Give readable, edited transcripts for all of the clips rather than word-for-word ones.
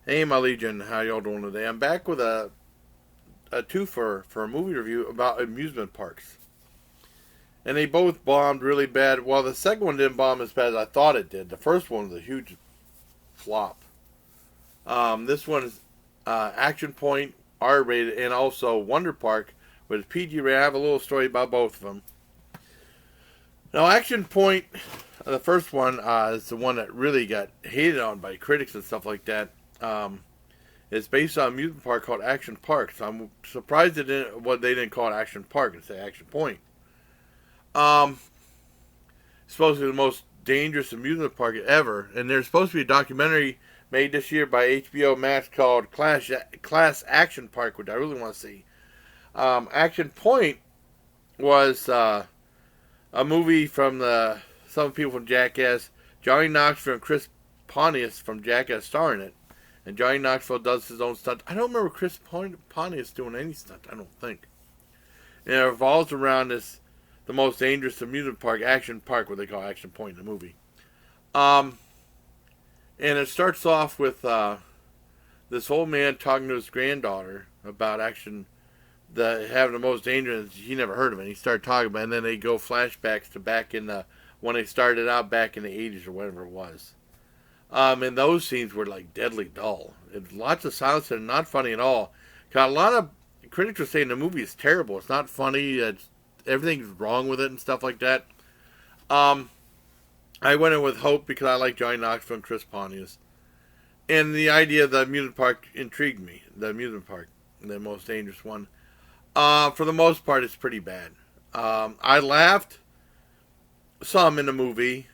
Hey, my Legion, how y'all doing today? I'm back with a twofer for a movie review about amusement parks. And they both bombed really bad. Well, the second one didn't bomb as bad as I thought it did. The first one was a huge flop. This one is Action Point, R rated, and also Wonder Park with PG rated. I have a little story about both of them. Now, Action Point, the first one, is the one that really got hated on by critics and stuff like that. It's based on a amusement park called Action Park. So I'm surprised they didn't call it Action Park and say Action Point. Um, Supposed to be the most dangerous amusement park ever, and there's supposed to be a documentary made this year by HBO Max called Class Action Park, which I really want to see. Action Point was a movie from some people from Jackass. Johnny Knoxville and Chris Pontius from Jackass starring it. And Johnny Knoxville does his own stunt. I don't remember Chris Pontius doing any stunt. I don't think. And it revolves around the most dangerous amusement park, Action Park, what they call Action Point in the movie. Um, and it starts off with this old man talking to his granddaughter about having the most dangerous. He never heard of it. He started talking about it, and then they go flashbacks to back in when they started out back in the 80s or whatever it was. And those scenes were like deadly dull. It's lots of silence and not funny at all. Got a lot of critics are saying the movie is terrible. It's not funny. Everything's wrong with it and stuff like that. Um, I went in with hope because I like Johnny Knoxville and Chris Pontius, and the idea of the amusement park intrigued me. The amusement park, the most dangerous one. For the most part, it's pretty bad. I laughed some in the movie.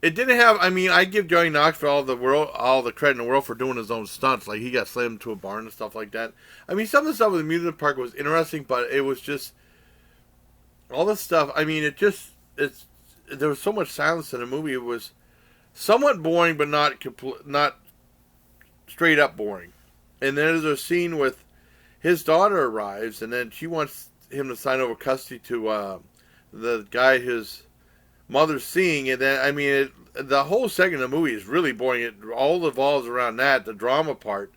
It didn't have. I mean, I give Johnny Knoxville all the credit in the world for doing his own stunts. Like he got slammed into a barn and stuff like that. I mean, some of the stuff with the amusement park was interesting, but it was just all this stuff. I mean, it's there was so much silence in the movie. It was somewhat boring, but not straight up boring. And then there's a scene with his daughter arrives, and then she wants him to sign over custody to the guy his mother's seeing, and then I mean, the whole second of the movie is really boring. It all revolves around that, the drama part.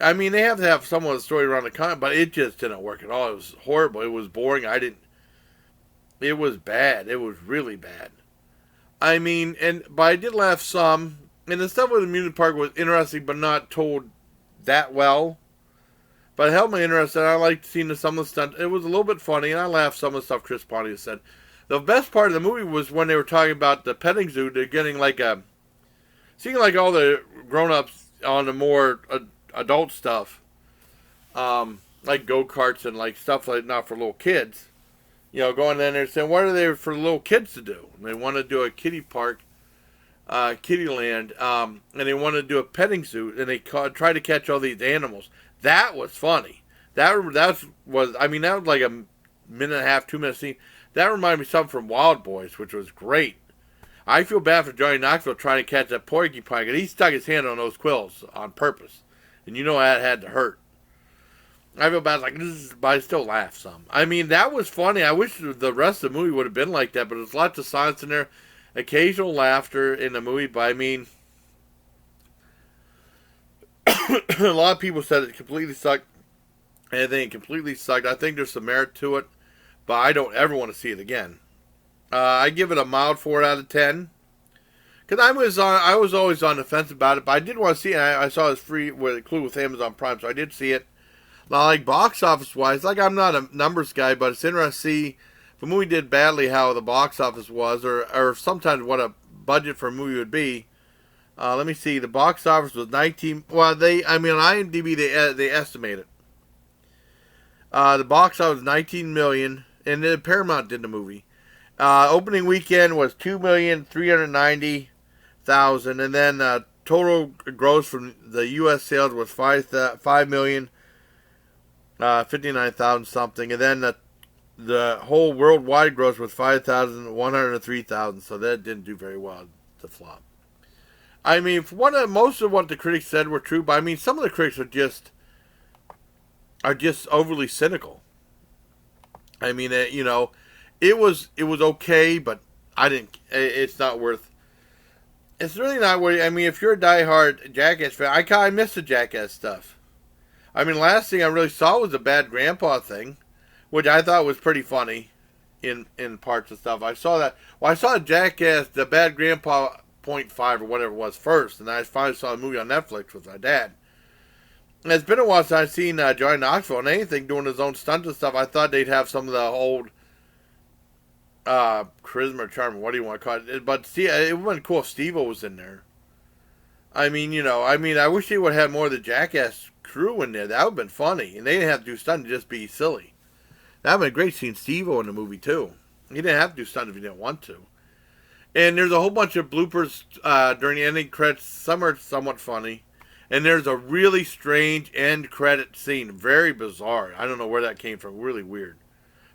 I mean, they have to have some of the story around the con, but it just didn't work at all. It was horrible. It was boring. I didn't. It was bad. It was really bad. I mean, but I did laugh some, and the stuff with the amusement park was interesting, but not told that well. But it held my interest, and I liked seeing some of the stuff. It was a little bit funny, and I laughed some of the stuff Chris Pontius said. The best part of the movie was when they were talking about the petting zoo. They're getting seeing like all the grown-ups on the more adult stuff, like go-karts and like stuff like not for little kids. You know, going in there saying, what are they for little kids to do? And they want to do a kiddie park, kiddie land, and they want to do a petting zoo, and they try to catch all these animals. That was funny. I mean, that was like a minute and a half, 2 minute scene. That reminded me of something from Wild Boys, which was great. I feel bad for Johnny Knoxville trying to catch that porcupine, and he stuck his hand on those quills on purpose. And you know that had to hurt. I feel bad, but I still laugh some. I mean, that was funny. I wish the rest of the movie would have been like that, but there's lots of silence in there, occasional laughter in the movie, but I mean, a lot of people said it completely sucked, and I think it completely sucked. I think there's some merit to it, but I don't ever want to see it again. I give it a mild 4 out of 10. Because I was always on the fence about it, but I did want to see it. I saw it was free with included with Amazon Prime, so I did see it. Now, like box office wise, like I'm not a numbers guy, but it's interesting to see if a movie did badly how the box office was, or sometimes what a budget for a movie would be. Let me see. The box office was 19. Well, on IMDb they estimate it. The box office was 19 million, and then Paramount did the movie. Opening weekend was 2,390,000, and then total gross from the U.S. sales was 5,059,000 something, and then the whole worldwide gross was 5,103,000. So that didn't do very well. The flop. I mean, most of what the critics said were true, but I mean, some of the critics are just overly cynical. I mean, it was okay, but I didn't. It's not worth It's really not what I mean. If you're a diehard Jackass fan, I miss the Jackass stuff. I mean, last thing I really saw was the Bad Grandpa thing, which I thought was pretty funny in parts of stuff. I saw that. Well, I saw Jackass, the Bad Grandpa .5 or whatever it was first, and I finally saw a movie on Netflix with my dad. And it's been a while since I've seen Johnny Knoxville and anything doing his own stunts and stuff. I thought they'd have some of the old charisma or charm, what do you want to call it? But see, it would have been cool if Steve-O was in there. I mean, I wish they would have had more of the Jackass crew in there. That would have been funny. And they didn't have to do stunts, just be silly. That would have been great seeing Steve-O in the movie, too. He didn't have to do stunts if he didn't want to. And there's a whole bunch of bloopers during the ending credits. Some are somewhat funny. And there's a really strange end credit scene. Very bizarre. I don't know where that came from. Really weird.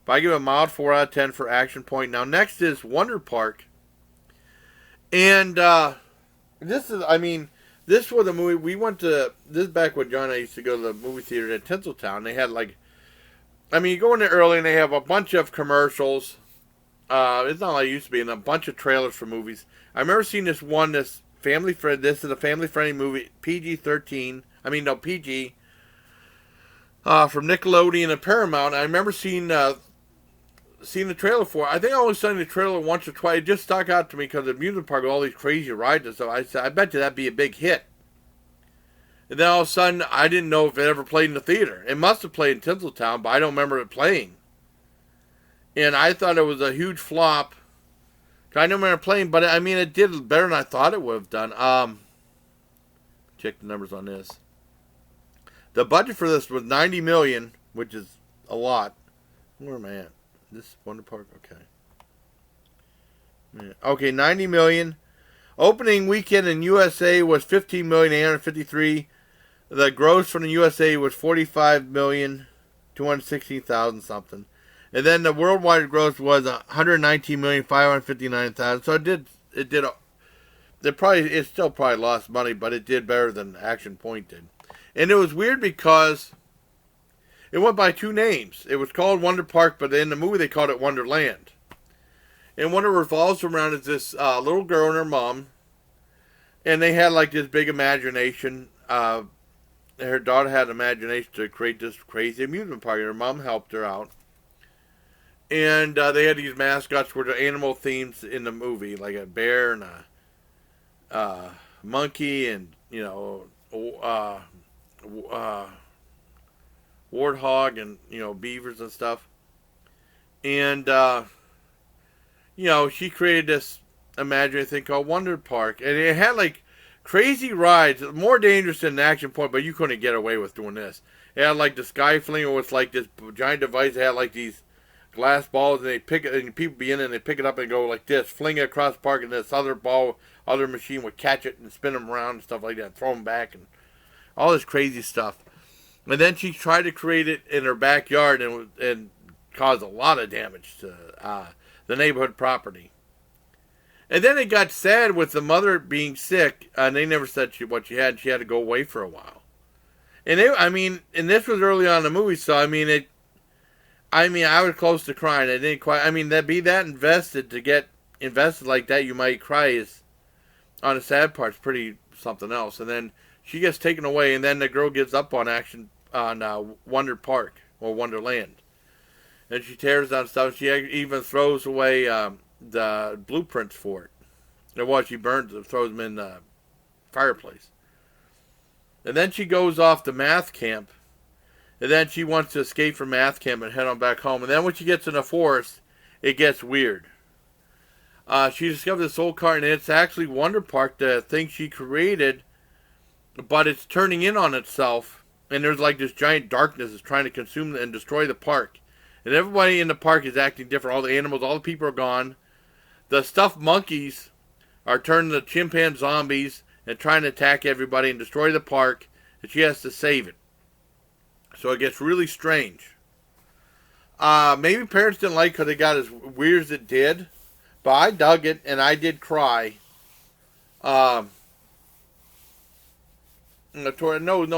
But I give it a mild 4 out of 10 for Action Point. Now, next is Wonder Park. And this was a movie. We went to, this is back when John and I used to go to the movie theater in Tinseltown. They had you go in there early and they have a bunch of commercials. It's not like it used to be, and a bunch of trailers for movies. I remember seeing this family friend. This is a family-friendly movie, PG-13. PG. From Nickelodeon and Paramount. I remember seeing the trailer for it. I think I only saw the trailer once or twice. It just stuck out to me because the amusement park with all these crazy rides and stuff. I said, I bet you that'd be a big hit. And then all of a sudden, I didn't know if it ever played in the theater. It must have played in Tinseltown, but I don't remember it playing. And I thought it was a huge flop. I don't remember playing, but it did better than I thought it would have done. Check the numbers on this. The budget for this was $90 million, which is a lot. Where am I at? This Wonder Park, okay. Yeah. Okay, $90 million. Opening weekend in USA was $15,853,000. The gross from the USA was $45,216,000 something. And then the worldwide gross was $119,559,000. So it still probably lost money, but it did better than Action Point did. And it was weird because it went by two names. It was called Wonder Park, but in the movie they called it Wonderland. And what it revolves around is this little girl and her mom. And they had this big imagination. Her daughter had imagination to create this crazy amusement park. And her mom helped her out. And they had these mascots were the animal themes in the movie, like a bear and a monkey and, warthog and, beavers and stuff. And, she created this imaginary thing called Wonder Park. And it had, crazy rides, more dangerous than Action Point, but you couldn't get away with doing this. It had, the Sky Flinger was, this giant device. It had, these glass balls, and they pick it, and people be in it, and they pick it up and go like this, fling it across the park, and this other machine would catch it and spin them around and stuff like that, throw them back, and all this crazy stuff. And then she tried to create it in her backyard and caused a lot of damage to the neighborhood property. And then it got sad with the mother being sick, and they never said what she had. She had to go away for a while. And and this was early on in the movie, so I was close to crying. I didn't quite. That be that invested to get invested like that, you might cry. Is on the sad part, it's pretty something else. And then she gets taken away, and then the girl gives up on Wonder Park or Wonderland, and she tears down stuff. She even throws away the blueprints for it. She burns them, throws them in the fireplace. And then she goes off to math camp. And then she wants to escape from math camp and head on back home. And then when she gets in the forest, it gets weird. She discovers this old car, and it's actually Wonder Park, the thing she created, but it's turning in on itself. And there's this giant darkness that's trying to consume and destroy the park. And everybody in the park is acting different. All the animals, all the people are gone. The stuffed monkeys are turning to chimpanzee zombies and trying to attack everybody and destroy the park. And she has to save it. So it gets really strange. Maybe parents didn't like it because it got as weird as it did. But I dug it, and I did cry. No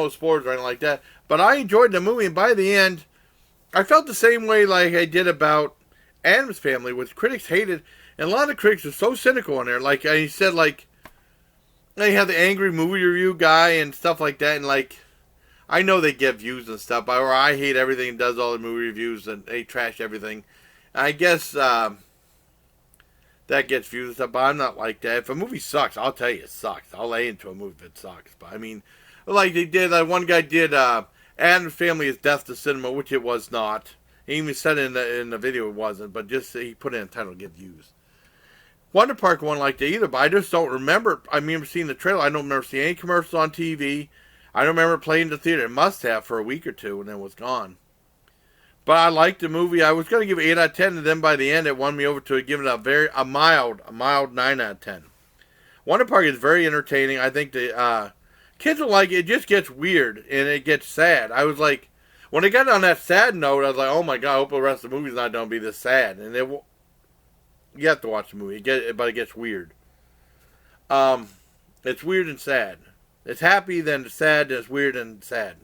spoilers or anything like that. But I enjoyed the movie, and by the end, I felt the same way like I did about Addams Family, which critics hated. And a lot of critics are so cynical on there. Like I said, they have the angry movie review guy and stuff like that, and like, I know they get views and stuff, but or I hate everything and does all the movie reviews and they trash everything. I guess that gets views and stuff, but I'm not like that. If a movie sucks, I'll tell you it sucks. I'll lay into a movie if it sucks. But I mean, like they did, one guy did Adam's Family is Death to Cinema, which it was not. He even said in the video it wasn't, but just he put it in the title to get views. Wonder Park wasn't like that either, but I just don't remember. I remember seeing the trailer. I don't remember seeing any commercials on TV. I don't remember playing the theater. It must have for a week or two, and then it was gone. But I liked the movie. I was going to give it 8 out of 10, and then by the end, it won me over to give it a mild 9 out of 10. Wonder Park is very entertaining. I think the kids will like it. It just gets weird, and it gets sad. I was like, when it got on that sad note, I was like, oh my God, I hope the rest of the movie's not going to be this sad. And you have to watch the movie, but it gets weird. It's weird and sad. It's happy, then it's sad, then it's weird and sad.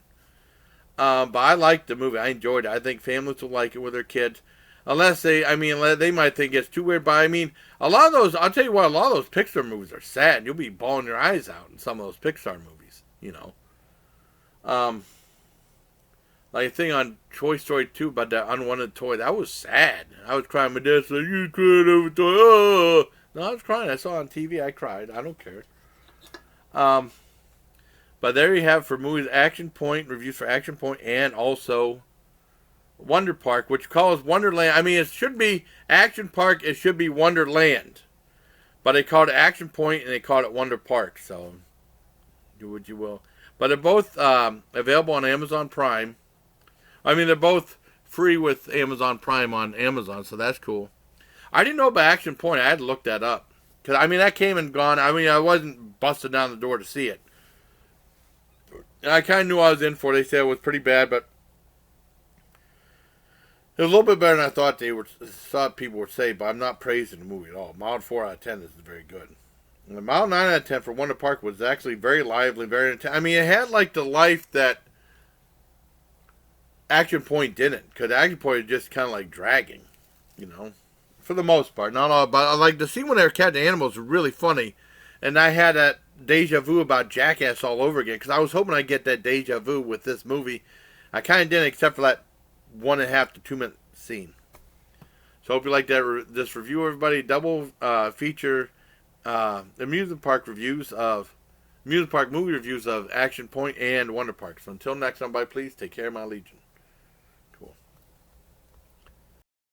But I liked the movie. I enjoyed it. I think families will like it with their kids. Unless they might think it's too weird. But I mean, a lot of those, I'll tell you what, a lot of those Pixar movies are sad. You'll be bawling your eyes out in some of those Pixar movies, you know. Like a thing on Toy Story 2 about that unwanted toy. That was sad. I was crying. My dad said, you cried over a toy. Oh. No, I was crying. I saw it on TV. I cried. I don't care. But there you have for movies Action Point, reviews for Action Point, and also Wonder Park, which calls Wonderland. I mean, it should be Action Park. It should be Wonderland. But they called it Action Point, and they called it Wonder Park. So, do what you will. But they're both available on Amazon Prime. I mean, they're both free with Amazon Prime on Amazon, so that's cool. I didn't know about Action Point. I had to look that up. Because, I mean, that came and gone. I mean, I wasn't busted down the door to see it. And I kind of knew I was in for it. They said it was pretty bad, but it was a little bit better than I thought people would say, but I'm not praising the movie at all. Mild 4 out of 10 is very good. And the mild 9 out of 10 for Wonder Park was actually very lively, very intense. I mean, it had like the life that Action Point didn't, because Action Point is just kind of like dragging, you know, for the most part. Not all, but like the scene when they were catching animals was really funny, and I had that deja vu about Jackass all over again, because I was hoping I'd get that deja vu with this movie. I kind of didn't, except for that 1.5 to 2 minute scene. So I hope you like this review, everybody. Double feature amusement park movie reviews of Action Point and Wonder Park. So until next time, please take care of my legion.